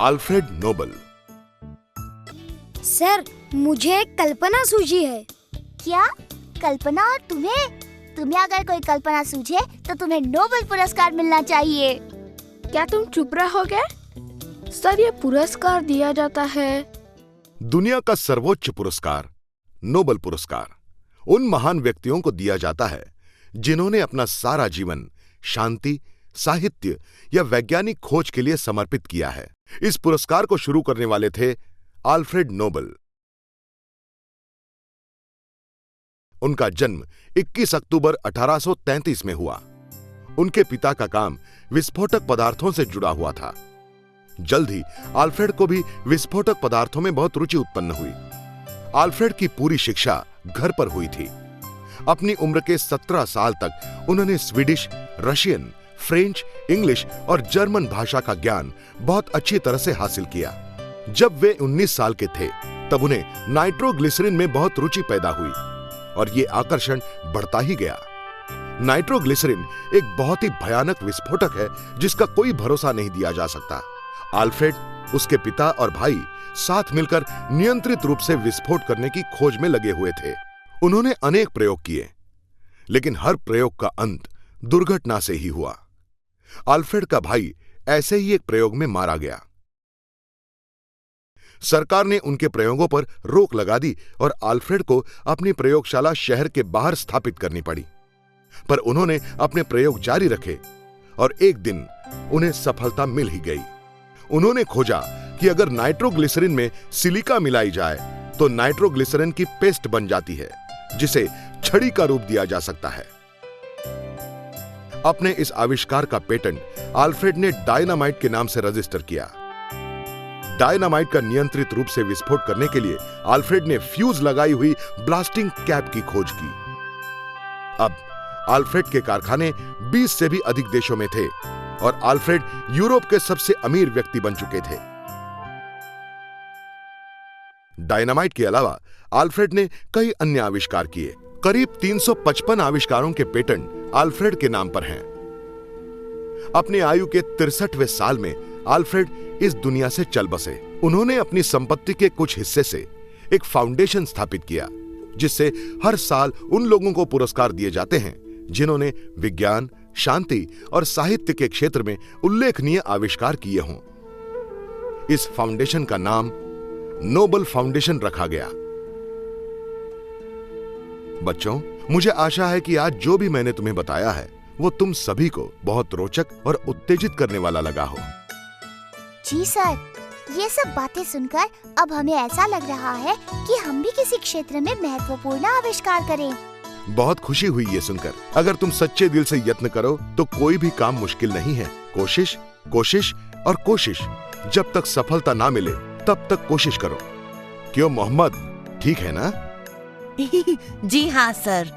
Alfred Nobel. Sir, मुझे एक कल्पना सूझी है। क्या कल्पना? और तुम्हें अगर कोई कल्पना सूझे तो तुम्हें नोबेल पुरस्कार मिलना चाहिए। क्या तुम चुप रहोगे? सर, ये पुरस्कार दिया जाता है दुनिया का सर्वोच्च पुरस्कार नोबेल पुरस्कार उन महान व्यक्तियों को दिया जाता है जिन्होंने अपना सारा जीवन शांति, साहित्य या वैज्ञानिक खोज के लिए समर्पित किया है। इस पुरस्कार को शुरू करने वाले थे अल्फ्रेड नोबल। उनका जन्म 21 अक्टूबर 1833 में हुआ। उनके पिता का काम विस्फोटक पदार्थों से जुड़ा हुआ था। जल्द ही अल्फ्रेड को भी विस्फोटक पदार्थों में बहुत रुचि उत्पन्न हुई। अल्फ्रेड की पूरी शिक्षा घर पर हुई थी। अपनी उम्र के 17 साल तक उन्होंने स्वीडिश, रशियन, फ्रेंच, इंग्लिश और जर्मन भाषा का ज्ञान बहुत अच्छी तरह से हासिल किया। जब वे 19 साल के थे तब उन्हें नाइट्रोग्लिसरीन में बहुत रुचि पैदा हुई और ये आकर्षण बढ़ता ही गया। नाइट्रोग्लिसरीन एक बहुत ही भयानक विस्फोटक है जिसका कोई भरोसा नहीं दिया जा सकता। अल्फ्रेड, उसके पिता और भाई साथ मिलकर नियंत्रित रूप से विस्फोट करने की खोज में लगे हुए थे। उन्होंने अनेक प्रयोग किए, लेकिन हर प्रयोग का अंत दुर्घटना से ही हुआ। अल्फ्रेड का भाई ऐसे ही एक प्रयोग में मारा गया। सरकार ने उनके प्रयोगों पर रोक लगा दी और अल्फ्रेड को अपनी प्रयोगशाला शहर के बाहर स्थापित करनी पड़ी। पर उन्होंने अपने प्रयोग जारी रखे और एक दिन उन्हें सफलता मिल ही गई। उन्होंने खोजा कि अगर नाइट्रोग्लिसरीन में सिलिका मिलाई जाए तो नाइट्रोग्लिसरीन की पेस्ट बन जाती है, जिसे छड़ी का रूप दिया जा सकता है। अपने इस आविष्कार का पेटेंट अल्फ्रेड ने डायनामाइट के नाम से रजिस्टर किया। डायनामाइट का नियंत्रित रूप से विस्फोट करने के लिए अल्फ्रेड ने फ्यूज लगाई हुई ब्लास्टिंग कैप की खोज की। अब अल्फ्रेड के कारखाने 20 से भी अधिक देशों में थे और अल्फ्रेड यूरोप के सबसे अमीर व्यक्ति बन चुके थे। डायनामाइट के अलावा अल्फ्रेड ने कई अन्य आविष्कार किए। करीब 355 आविष्कारों के पेटेंट अल्फ्रेड के नाम पर हैं। अपने आयु के 63वें साल में अल्फ्रेड इस दुनिया से चल बसे। उन्होंने अपनी संपत्ति के कुछ हिस्से से एक फाउंडेशन स्थापित किया, जिससे हर साल उन लोगों को पुरस्कार दिए जाते हैं जिन्होंने विज्ञान, शांति और साहित्य के क्षेत्र में उल्लेखनीय आविष्कार किए हों। इस फाउंडेशन का नाम नोबल फाउंडेशन रखा गया। बच्चों, मुझे आशा है कि आज जो भी मैंने तुम्हें बताया है वो तुम सभी को बहुत रोचक और उत्तेजित करने वाला लगा हो। जी सर, ये सब बातें सुनकर अब हमें ऐसा लग रहा है कि हम भी किसी क्षेत्र में महत्वपूर्ण आविष्कार करें। बहुत खुशी हुई ये सुनकर। अगर तुम सच्चे दिल से यत्न करो तो कोई भी काम मुश्किल नहीं है। कोशिश, कोशिश और कोशिश। जब तक सफलता ना मिले तब तक कोशिश करो। क्यों मोहम्मद, ठीक है ना? जी हाँ सर।